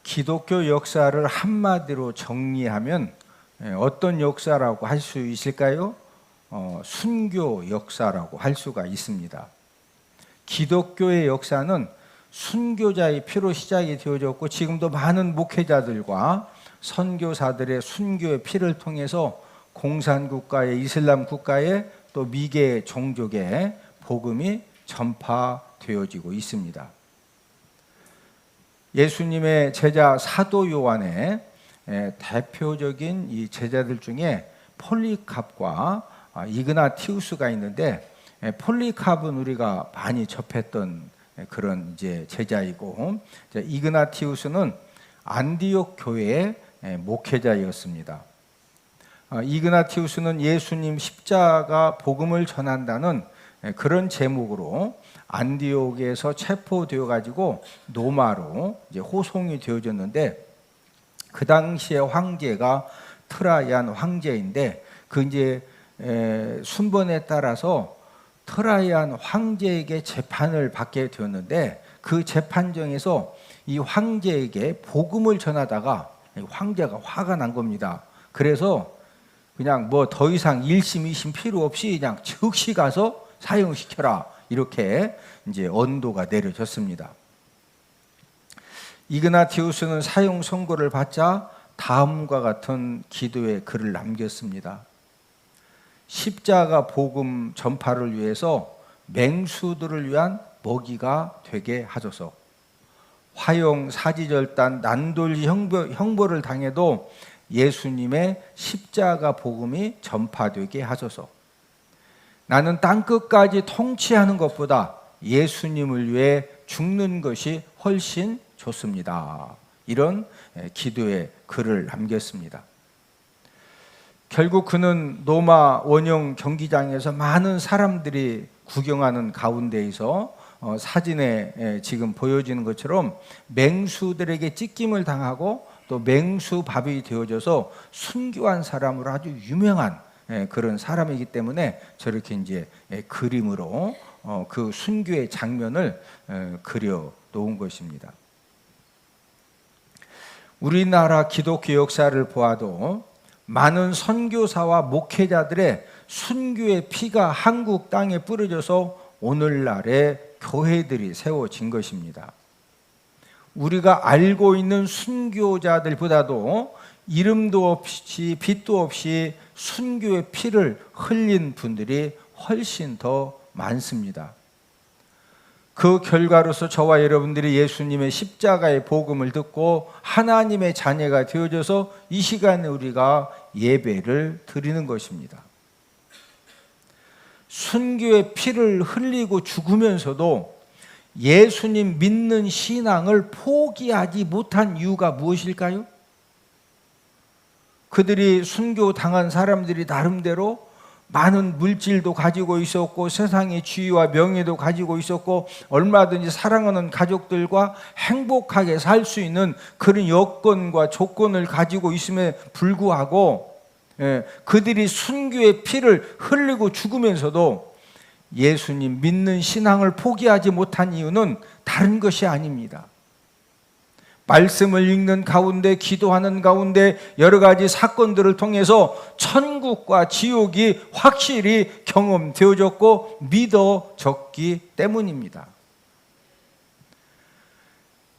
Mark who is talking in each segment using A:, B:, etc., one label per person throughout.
A: 기독교 역사를 한마디로 정리하면 어떤 역사라고 할 수 있을까요? 순교 역사라고 할 수가 있습니다. 기독교의 역사는 순교자의 피로 시작이 되어졌고, 지금도 많은 목회자들과 선교사들의 순교의 피를 통해서 공산국가의 이슬람 국가에 또 미개 종족의 복음이 전파되어지고 있습니다. 예수님의 제자 사도 요한의 대표적인 이 제자들 중에 폴리캅과 이그나티우스가 있는데, 폴리캅은 우리가 많이 접했던 그런 이제 제자이고, 이그나티우스는 안디옥 교회의 목회자였습니다. 이그나티우스는 예수님 십자가 복음을 전한다는 그런 제목으로 안디옥에서 체포되어 가지고 로마로 이제 호송이 되어졌는데, 그 당시의 황제가 트라이안 황제인데, 그 이제 순번에 따라서 트라이안 황제에게 재판을 받게 되었는데, 그 재판정에서 이 황제에게 복음을 전하다가 황제가 화가 난 겁니다. 그래서 그냥 뭐 더 이상 1심 2심 필요 없이 그냥 즉시 가서 사형시켜라, 이렇게 이제 언도가 내려졌습니다. 이그나티우스는 사형 선고를 받자 다음과 같은 기도의 글을 남겼습니다. 십자가 복음 전파를 위해서 맹수들을 위한 먹이가 되게 하소서. 화용 사지절단 난돌지 형벌을 당해도 예수님의 십자가 복음이 전파되게 하소서. 나는 땅끝까지 통치하는 것보다 예수님을 위해 죽는 것이 훨씬 좋습니다. 이런 기도의 글을 남겼습니다. 결국 그는 로마 원형 경기장에서 많은 사람들이 구경하는 가운데에서 사진에 지금 보여지는 것처럼 맹수들에게 찢김을 당하고 또 맹수밥이 되어져서 순교한 사람으로 아주 유명한 그런 사람이기 때문에 저렇게 이제 그림으로 그 순교의 장면을 그려 놓은 것입니다. 우리나라 기독교 역사를 보아도 많은 선교사와 목회자들의 순교의 피가 한국 땅에 뿌려져서 오늘날의 교회들이 세워진 것입니다. 우리가 알고 있는 순교자들보다도 이름도 없이 빛도 없이 순교의 피를 흘린 분들이 훨씬 더 많습니다. 그 결과로서 저와 여러분들이 예수님의 십자가의 복음을 듣고 하나님의 자녀가 되어져서 이 시간에 우리가 예배를 드리는 것입니다. 순교의 피를 흘리고 죽으면서도 예수님 믿는 신앙을 포기하지 못한 이유가 무엇일까요? 그들이 순교당한 사람들이 나름대로 많은 물질도 가지고 있었고, 세상의 지위와 명예도 가지고 있었고, 얼마든지 사랑하는 가족들과 행복하게 살 수 있는 그런 여건과 조건을 가지고 있음에 불구하고 그들이 순교의 피를 흘리고 죽으면서도 예수님 믿는 신앙을 포기하지 못한 이유는 다른 것이 아닙니다. 말씀을 읽는 가운데, 기도하는 가운데 여러 가지 사건들을 통해서 천국과 지옥이 확실히 경험되어졌고 믿어졌기 때문입니다.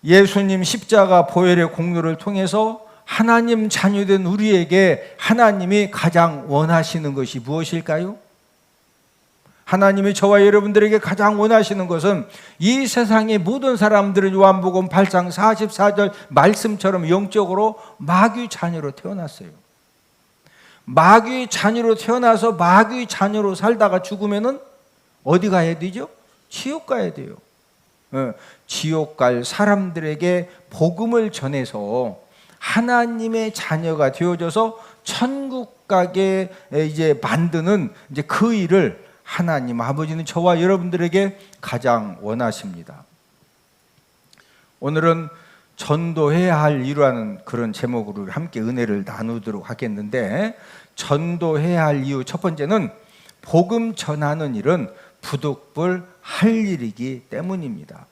A: 예수님 십자가 보혈의 공로를 통해서 하나님 자녀된 우리에게 하나님이 가장 원하시는 것이 무엇일까요? 하나님이 저와 여러분들에게 가장 원하시는 것은 이 세상의 모든 사람들은 요한복음 8장 44절 말씀처럼 영적으로 마귀의 자녀로 태어났어요. 마귀의 자녀로 태어나서 마귀의 자녀로 살다가 죽으면은 어디 가야 되죠? 지옥 가야 돼요. 지옥 갈 사람들에게 복음을 전해서 하나님의 자녀가 되어져서 천국 가게 이제 만드는 이제 그 일을 하나님 아버지는 저와 여러분들에게 가장 원하십니다. 오늘은 전도해야 할 이유라는 그런 제목으로 함께 은혜를 나누도록 하겠는데, 전도해야 할 이유 첫 번째는 복음 전하는 일은 부득불 할 일이기 때문입니다.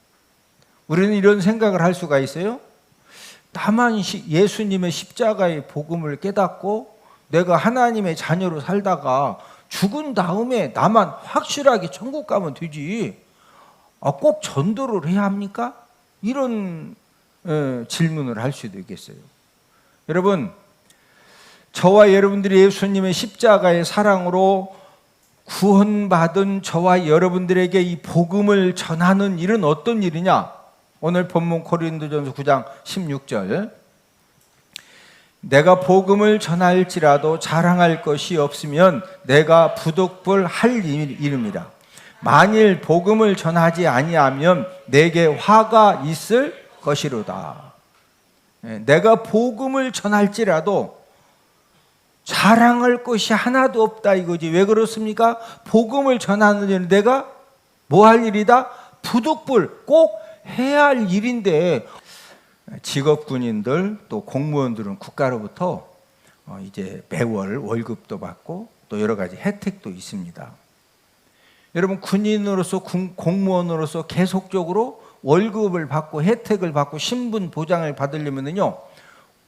A: 우리는 이런 생각을 할 수가 있어요. 나만 예수님의 십자가의 복음을 깨닫고 내가 하나님의 자녀로 살다가 죽은 다음에 나만 확실하게 천국 가면 되지, 꼭 전도를 해야 합니까? 이런 질문을 할 수도 있겠어요. 여러분, 저와 여러분들이 예수님의 십자가의 사랑으로 구원받은 저와 여러분들에게 이 복음을 전하는 일은 어떤 일이냐? 오늘 본문 고린도전서 9장 16절, 내가 복음을 전할지라도 자랑할 것이 없으면 내가 부득불 할 일입니다. 만일 복음을 전하지 아니하면 내게 화가 있을 것이로다. 내가 복음을 전할지라도 자랑할 것이 하나도 없다 이거지. 왜 그렇습니까? 복음을 전하는 일은 내가 뭐 할 일이다? 부득불 꼭 해야 할 일인데, 직업군인들 또 공무원들은 국가로부터 이제 매월 월급도 받고 또 여러 가지 혜택도 있습니다. 여러분, 군인으로서 공무원으로서 계속적으로 월급을 받고 혜택을 받고 신분 보장을 받으려면요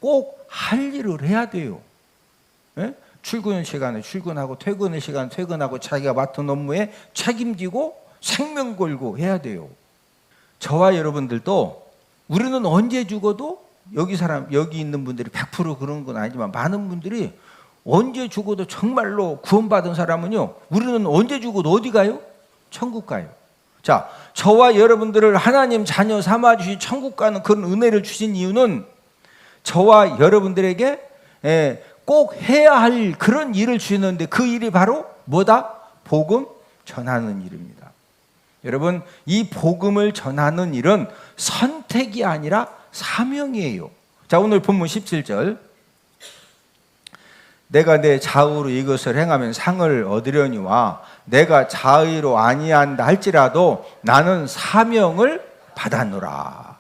A: 꼭 할 일을 해야 돼요. 예? 출근 시간에 출근하고 퇴근 시간에 퇴근하고 자기가 맡은 업무에 책임지고 생명 걸고 해야 돼요. 저와 여러분들도 우리는 언제 죽어도 여기 있는 분들이 100% 그런 건 아니지만 많은 분들이 언제 죽어도 정말로 구원받은 사람은요, 우리는 언제 죽어도 어디 가요? 천국 가요. 자, 저와 여러분들을 하나님 자녀 삼아주신 천국 가는 그런 은혜를 주신 이유는 저와 여러분들에게 꼭 해야 할 그런 일을 주시는데, 그 일이 바로 뭐다? 복음 전하는 일입니다. 여러분, 이 복음을 전하는 일은 선택이 아니라 사명이에요. 자, 오늘 본문 17절, 내가 내 자의로 이것을 행하면 상을 얻으려니와 내가 자의로 아니한다 할지라도 나는 사명을 받았노라.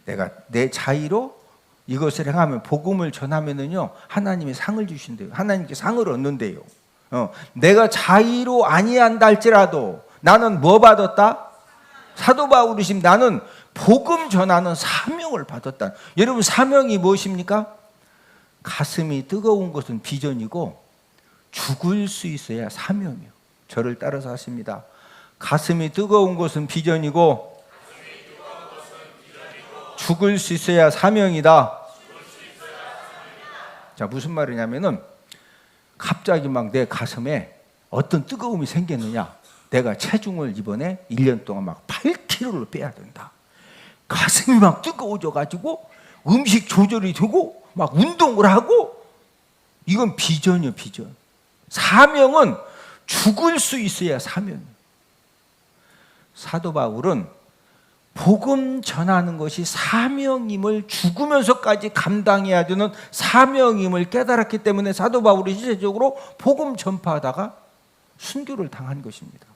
A: 내가 내 자의로 이것을 행하면, 복음을 전하면은요 하나님이 상을 주신대요. 하나님께 상을 얻는데요. 내가 자의로 아니한다 할지라도 나는 뭐 받았다? 사도 바울이심, 나는 복음 전하는 사명을 받았다. 여러분, 사명이 무엇입니까? 가슴이 뜨거운 것은 비전이고 죽을 수 있어야 사명이요. 저를 따라서 하십니다. 가슴이 뜨거운 것은 비전이고 죽을 수 있어야 사명이다. 자, 무슨 말이냐면은 갑자기 막 내 가슴에 어떤 뜨거움이 생겼느냐, 내가 체중을 이번에 1년 동안 막 8kg를 빼야 된다. 가슴이 막 뜨거워져 가지고 음식 조절이 되고 막 운동을 하고, 이건 비전이요, 비전. 사명은 죽을 수 있어야 사명이에요. 사도 바울은 복음 전하는 것이 사명임을 죽으면서까지 감당해야 되는 사명임을 깨달았기 때문에 사도 바울이 실제적으로 복음 전파하다가 순교를 당한 것입니다.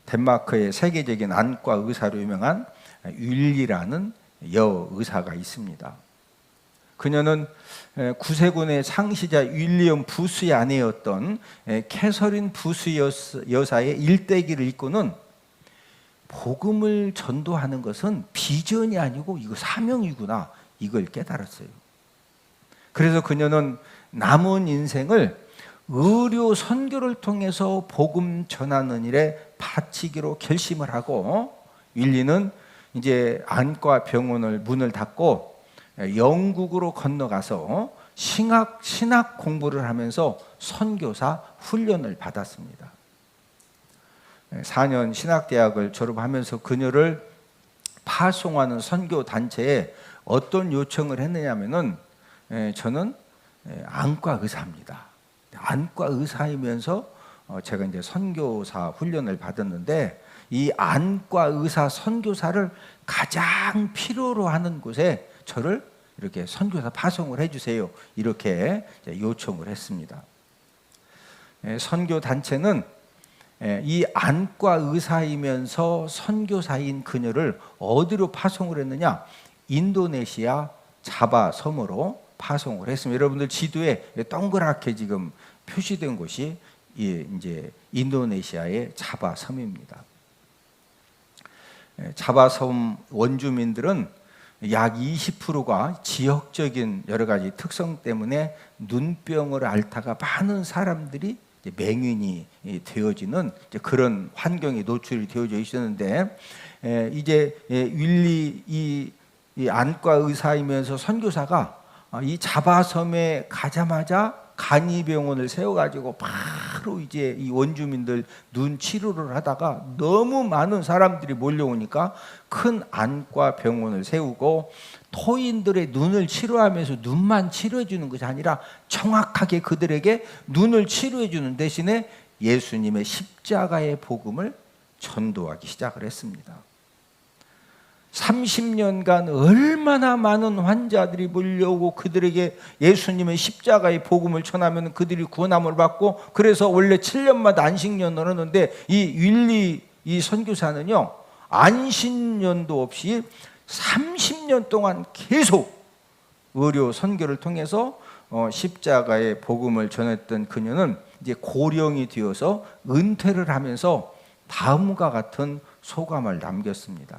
A: 덴마크의 세계적인 안과 의사로 유명한 윌리라는 여의사가 있습니다. 그녀는 구세군의 상시자 윌리엄 부스의 아내였던 캐서린 부스 여사의 일대기를 읽고는 복음을 전도하는 것은 비전이 아니고 이거 사명이구나, 이걸 깨달았어요. 그래서 그녀는 남은 인생을 의료 선교를 통해서 복음 전하는 일에 바치기로 결심을 하고, 윌리는 이제 안과 병원을 문을 닫고 영국으로 건너가서 신학 공부를 하면서 선교사 훈련을 받았습니다. 4년 신학대학을 졸업하면서 그녀를 파송하는 선교단체에 어떤 요청을 했느냐면은, 저는 안과 의사입니다. 안과 의사이면서 제가 이제 선교사 훈련을 받았는데, 이 안과 의사 선교사를 가장 필요로 하는 곳에 저를 이렇게 선교사 파송을 해주세요, 이렇게 요청을 했습니다. 선교단체는 이 안과 의사이면서 선교사인 그녀를 어디로 파송을 했느냐? 인도네시아 자바 섬으로 파송을 했습니다. 여러분들 지도에 동그랗게 지금 표시된 곳이 이제 인도네시아의 자바 섬입니다. 자바 섬 원주민들은 약 20%가 지역적인 여러 가지 특성 때문에 눈병을 앓다가 많은 사람들이 맹인이 되어지는 그런 환경에 노출이 되어져 있었는데, 이제 윌리 이 안과 의사이면서 선교사가 이 자바섬에 가자마자 간이병원을 세워가지고 바로 이제 이 원주민들 눈 치료를 하다가 너무 많은 사람들이 몰려오니까 큰 안과 병원을 세우고 토인들의 눈을 치료하면서 눈만 치료해 주는 것이 아니라 정확하게 그들에게 눈을 치료해 주는 대신에 예수님의 십자가의 복음을 전도하기 시작을 했습니다. 30년간 얼마나 많은 환자들이 몰려오고 그들에게 예수님의 십자가의 복음을 전하면 그들이 구원함을 받고, 그래서 원래 7년마다 안식년을 하는데 이 윌리 이 선교사는요, 안식년도 없이 30년 동안 계속 의료 선교를 통해서 십자가의 복음을 전했던 그녀는 이제 고령이 되어서 은퇴를 하면서 다음과 같은 소감을 남겼습니다.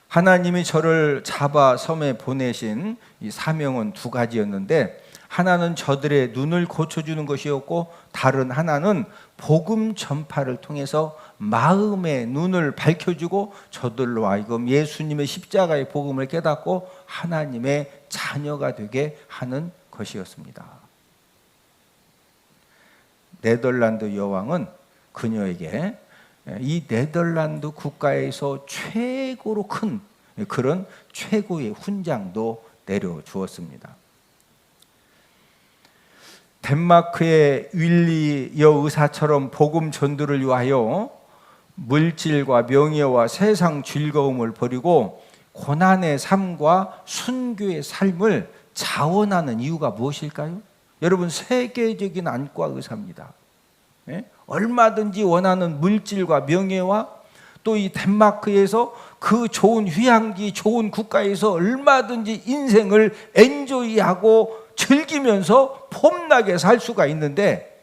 A: 하나님이 저를 자바 섬에 보내신 이 사명은 두 가지였는데, 하나는 저들의 눈을 고쳐주는 것이었고, 다른 하나는 복음 전파를 통해서 마음의 눈을 밝혀주고 저들로 하여금 예수님의 십자가의 복음을 깨닫고 하나님의 자녀가 되게 하는 것이었습니다. 네덜란드 여왕은 그녀에게 이 네덜란드 국가에서 최고로 큰 그런 최고의 훈장도 내려주었습니다. 덴마크의 윌리 여의사처럼 복음 전도를 위하여 물질과 명예와 세상 즐거움을 버리고 고난의 삶과 순교의 삶을 자원하는 이유가 무엇일까요? 여러분, 세계적인 안과 의사입니다. 얼마든지 원하는 물질과 명예와 또 이 덴마크에서 그 좋은 휴양지, 좋은 국가에서 얼마든지 인생을 엔조이하고 즐기면서 폼나게 살 수가 있는데,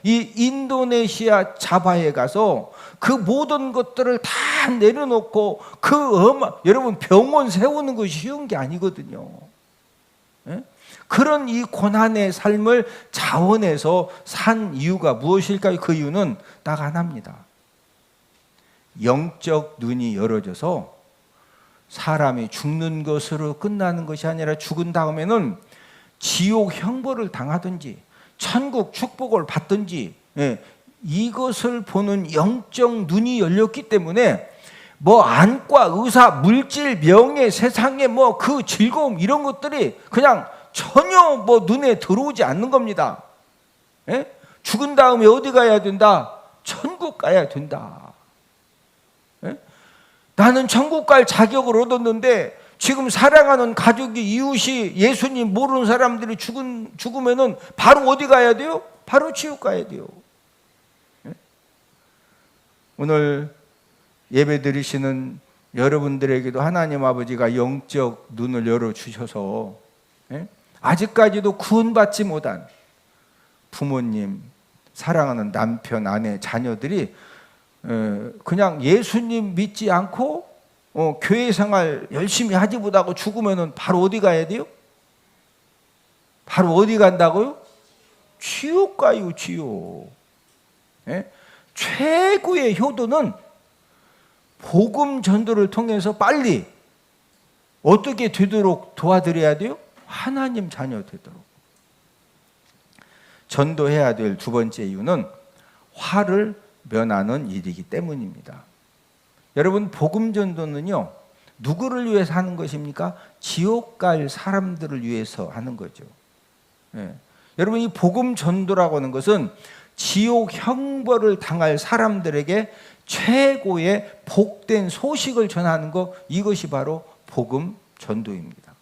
A: 이 인도네시아 자바에 가서 그 모든 것들을 다 내려놓고 여러분, 병원 세우는 것이 쉬운 게 아니거든요. 그런 이 고난의 삶을 자원해서 산 이유가 무엇일까요? 그 이유는 딱 하나입니다. 영적 눈이 열어져서 사람이 죽는 것으로 끝나는 것이 아니라 죽은 다음에는 지옥 형벌을 당하든지 천국 축복을 받든지, 이것을 보는 영적 눈이 열렸기 때문에 뭐 안과, 의사, 물질, 명예, 세상의 뭐 그 즐거움 이런 것들이 그냥 전혀 뭐 눈에 들어오지 않는 겁니다. 죽은 다음에 어디 가야 된다? 천국 가야 된다. 나는 천국 갈 자격을 얻었는데 지금 사랑하는 가족이, 이웃이, 예수님 모르는 사람들이 죽으면은 바로 어디 가야 돼요? 바로 지옥 가야 돼요. 오늘 예배 드리시는 여러분들에게도 하나님 아버지가 영적 눈을 열어주셔서 아직까지도 구원받지 못한 부모님, 사랑하는 남편, 아내, 자녀들이 그냥 예수님 믿지 않고 교회 생활 열심히 하지 못하고 죽으면 바로 어디 가야 돼요? 바로 어디 간다고요? 지옥 가요, 지옥. 최고의 효도는 복음 전도를 통해서 빨리 어떻게 되도록 도와드려야 돼요? 하나님 자녀 되도록. 전도해야 될 두 번째 이유는 화를 면하는 일이기 때문입니다. 여러분, 복음 전도는요, 누구를 위해서 하는 것입니까? 지옥 갈 사람들을 위해서 하는 거죠. 여러분, 이 복음 전도라고 하는 것은 지옥 형벌을 당할 사람들에게 최고의 복된 소식을 전하는 것, 이것이 바로 복음 전도입니다.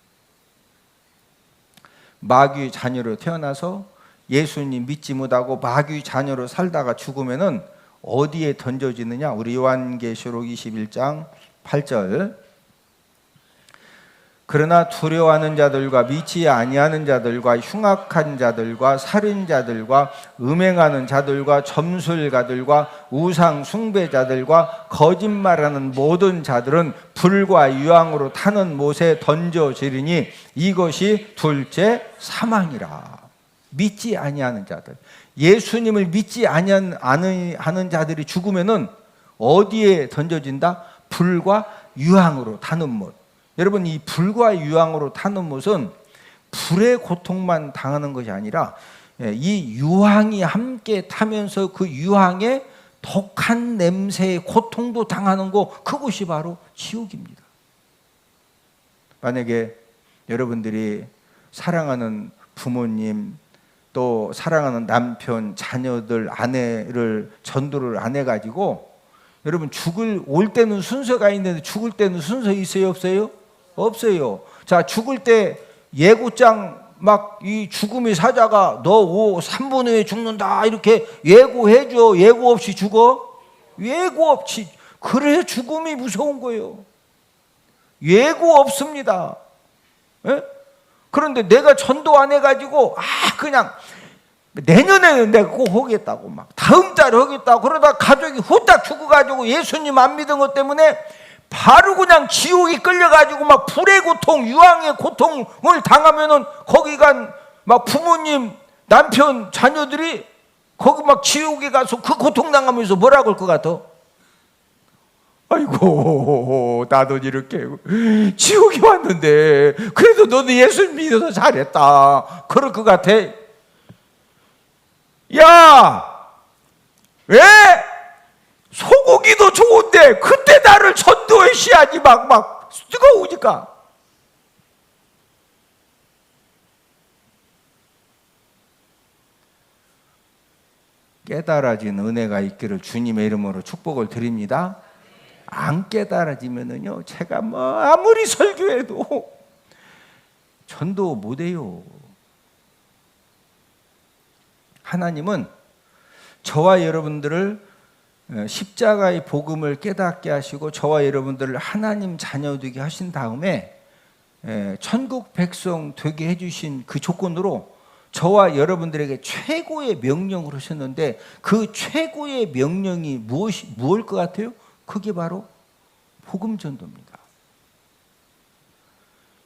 A: 마귀 자녀로 태어나서 예수님 믿지 못하고 마귀 자녀로 살다가 죽으면은 어디에 던져지느냐? 우리 요한계시록 21장 8절. 그러나 두려워하는 자들과 믿지 아니하는 자들과 흉악한 자들과 살인자들과 음행하는 자들과 점술가들과 우상 숭배자들과 거짓말하는 모든 자들은 불과 유황으로 타는 못에 던져지리니 이것이 둘째 사망이라. 믿지 아니하는 자들, 예수님을 믿지 아니하는 자들이 죽으면은 어디에 던져진다? 불과 유황으로 타는 못. 여러분, 이 불과 유황으로 타는 못은 불의 고통만 당하는 것이 아니라 이 유황이 함께 타면서 그 유황에 독한 냄새의 고통도 당하는 곳, 그곳이 바로 지옥입니다. 만약에 여러분들이 사랑하는 부모님, 또 사랑하는 남편, 자녀들, 아내를 전도를 안 해가지고 여러분 올 때는 순서가 있는데 죽을 때는 순서 있어요, 없어요? 없어요. 자, 죽을 때 예고장 막 이 죽음의 사자가 너 3분 후에 죽는다 이렇게 예고해줘. 예고 없이 죽어? 예고 없이. 그래 죽음이 무서운 거예요. 예고 없습니다. 예? 그런데 내가 전도 안 해가지고 그냥 내년에는 내가 꼭 하겠다고 막 다음 달에 하겠다고 그러다 가족이 후딱 죽어가지고 예수님 안 믿은 것 때문에 바로 그냥 지옥에 끌려가지고 막 불의 고통, 유황의 고통을 당하면은 거기 간 막 부모님, 남편, 자녀들이 거기 막 지옥에 가서 그 고통 당하면서 뭐라고 할 것 같아? 아이고, 나도 이렇게 지옥에 왔는데 그래도 너도 예수 믿어서 잘했다 그럴 것 같아. 야, 왜 소고기도 좋은데 그때 나를 전도해 시야지 막 뜨거우니까. 깨달아진 은혜가 있기를 주님의 이름으로 축복을 드립니다. 안 깨달아지면은요, 제가 뭐 아무리 설교해도 전도 못해요. 하나님은 저와 여러분들을 십자가의 복음을 깨닫게 하시고 저와 여러분들을 하나님 자녀 되게 하신 다음에 천국 백성 되게 해주신 그 조건으로 저와 여러분들에게 최고의 명령을 하셨는데 그 최고의 명령이 무엇일 것 같아요? 그게 바로 복음 전도입니다.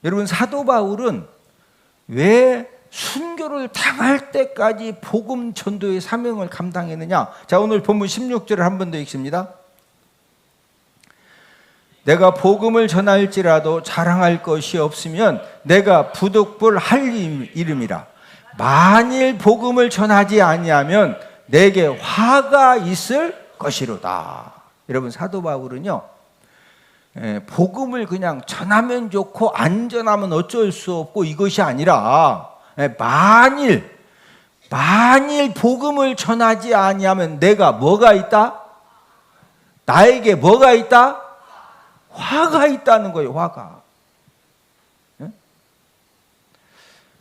A: 여러분, 사도 바울은 왜 순교를 당할 때까지 복음 전도의 사명을 감당했느냐? 자, 오늘 본문 16절을 한 번 더 읽습니다. 내가 복음을 전할지라도 자랑할 것이 없으면 내가 부득불 할 이름이라. 만일 복음을 전하지 아니하면 내게 화가 있을 것이로다. 여러분, 사도 바울은요, 복음을 그냥 전하면 좋고 안 전하면 어쩔 수 없고 이것이 아니라 만일 복음을 전하지 아니하면 내가 뭐가 있다? 나에게 뭐가 있다? 화가 있다는 거예요. 화가.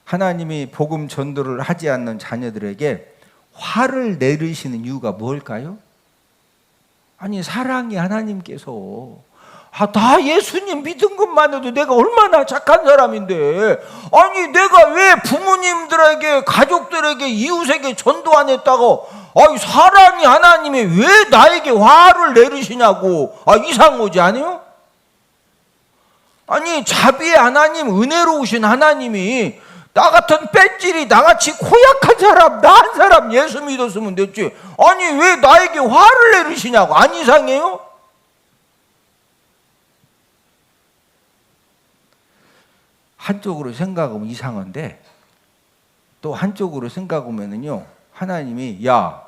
A: 하나님이 복음 전도를 하지 않는 자녀들에게 화를 내리시는 이유가 뭘까요? 아니, 사랑이 하나님께서 다 예수님 믿은 것만 해도 내가 얼마나 착한 사람인데, 아니 내가 왜 부모님들에게, 가족들에게, 이웃에게 전도 안 했다고 아니 사랑이 하나님이 왜 나에게 화를 내리시냐고. 이상하지 않아요? 아니 자비의 하나님, 은혜로우신 하나님이 나 같은 뺀질이, 나같이 고약한 사람, 나한 사람 예수 믿었으면 됐지. 아니 왜 나에게 화를 내리시냐고. 안 이상해요? 한쪽으로 생각하면 이상한데 또 한쪽으로 생각하면은요, 하나님이 야,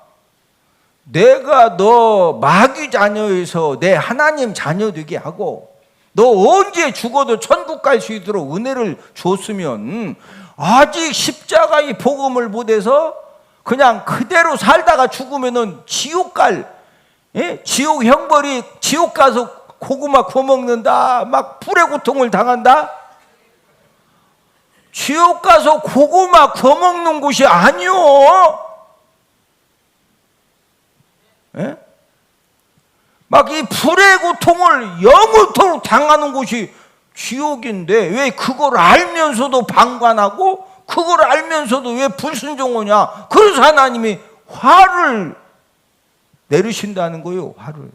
A: 내가 너 마귀 자녀에서 내 하나님 자녀 되게 하고 너 언제 죽어도 천국 갈 수 있도록 은혜를 줬으면 아직 십자가의 복음을 못해서 그냥 그대로 살다가 죽으면은 지옥 지옥 형벌이, 지옥 가서 고구마 구워먹는다, 막 불의 고통을 당한다. 지옥 가서 고구마 구워먹는 곳이 아니요. 막 이 불의 고통을 영원토록 당하는 곳이 지옥인데 왜 그걸 알면서도 방관하고 그걸 알면서도 왜 불순종하냐. 그래서 하나님이 화를 내리신다는 거예요. 화를.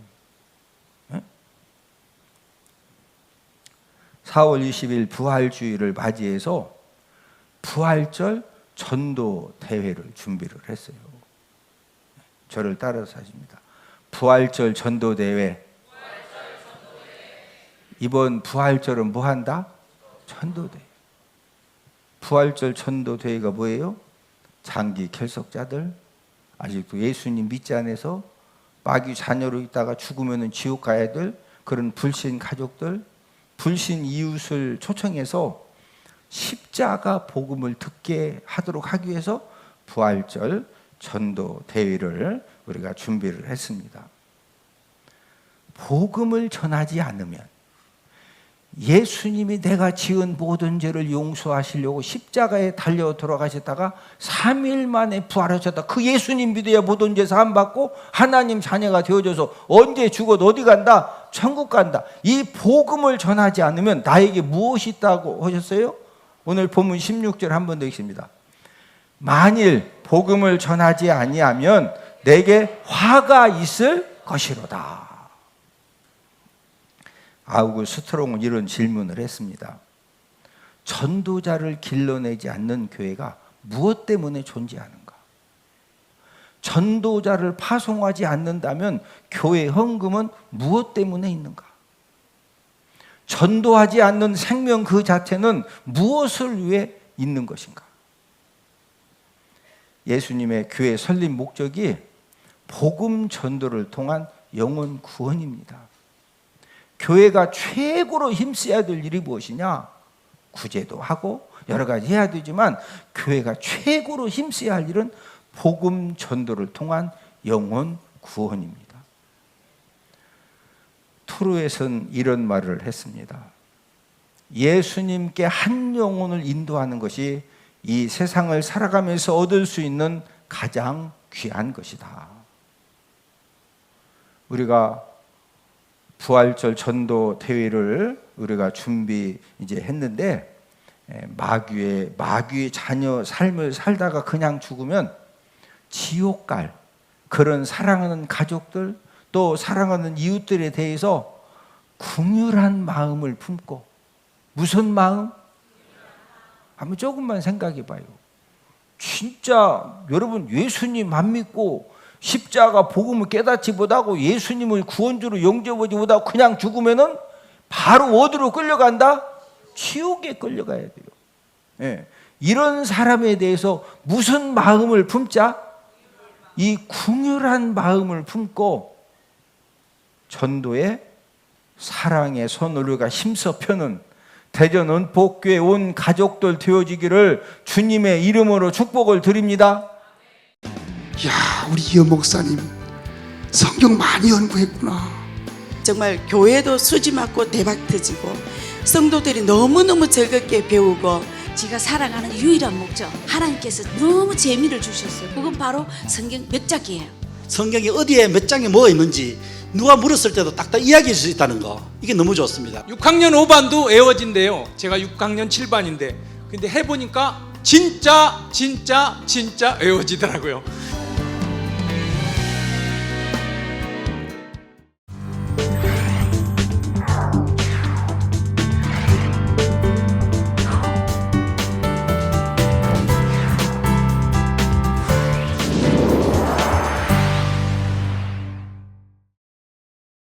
A: 4월 20일 부활주의를 맞이해서 부활절 전도 대회를 준비를 했어요. 저를 따라서 하십니다. 부활절 전도 대회. 이번 부활절은 뭐 한다? 전도대회. 부활절 전도대회가 뭐예요? 장기 결석자들, 아직도 예수님 믿지 않아서 마귀 자녀로 있다가 죽으면 지옥 가야 될 그런 불신 가족들, 불신 이웃을 초청해서 십자가 복음을 듣게 하도록 하기 위해서 부활절 전도 대회를 우리가 준비를 했습니다. 복음을 전하지 않으면, 예수님이 내가 지은 모든 죄를 용서하시려고 십자가에 달려 돌아가셨다가 3일 만에 부활하셨다. 그 예수님 믿어야 모든 죄 사함 받고 하나님 자녀가 되어져서 언제 죽어도 어디 간다? 천국 간다. 이 복음을 전하지 않으면 나에게 무엇이 있다고 하셨어요? 오늘 본문 16절 한 번 더 읽습니다. 만일 복음을 전하지 아니하면 내게 화가 있을 것이로다. 아우구 스트롱은 이런 질문을 했습니다. 전도자를 길러내지 않는 교회가 무엇 때문에 존재하는가? 전도자를 파송하지 않는다면 교회 헌금은 무엇 때문에 있는가? 전도하지 않는 생명 그 자체는 무엇을 위해 있는 것인가? 예수님의 교회 설립 목적이 복음 전도를 통한 영혼 구원입니다. 교회가 최고로 힘써야 될 일이 무엇이냐? 구제도 하고 여러 가지 해야 되지만 교회가 최고로 힘써야 할 일은 복음 전도를 통한 영혼 구원입니다. 토르에서는 이런 말을 했습니다. 예수님께 한 영혼을 인도하는 것이 이 세상을 살아가면서 얻을 수 있는 가장 귀한 것이다. 우리가 부활절 전도 대회를 우리가 준비 이제 했는데, 마귀의 자녀 삶을 살다가 그냥 죽으면 지옥 갈 그런 사랑하는 가족들, 또 사랑하는 이웃들에 대해서 긍휼한 마음을 품고, 무슨 마음? 한번 조금만 생각해 봐요. 진짜 여러분 예수님 안 믿고 십자가 복음을 깨닫지 못하고 예수님을 구원주로 영접하지 못하고 그냥 죽으면은 바로 어디로 끌려간다? 지옥에 끌려가야 돼요. 예. 이런 사람에 대해서 무슨 마음을 품자? 이 긍휼한 마음을 품고 전도에 사랑의 손을 우리가 힘써 펴는 대전 은복교회 온 가족들 되어지기를 주님의 이름으로 축복을 드립니다.
B: 야, 우리 이호 목사님 성경 많이 연구했구나.
C: 정말 교회도 수지 맞고 대박 터지고 성도들이 너무너무 즐겁게 배우고,
D: 제가 살아가는 유일한 목적, 하나님께서 너무 재미를 주셨어요. 그건 바로 성경 몇 장이에요.
E: 성경이 어디에 몇 장에 뭐가 있는지 누가 물었을 때도 딱딱 이야기할 수 있다는 거, 이게 너무 좋습니다.
F: 6학년 5반도 외워진대요. 제가 6학년 7반인데 근데 해보니까 진짜 외워지더라고요.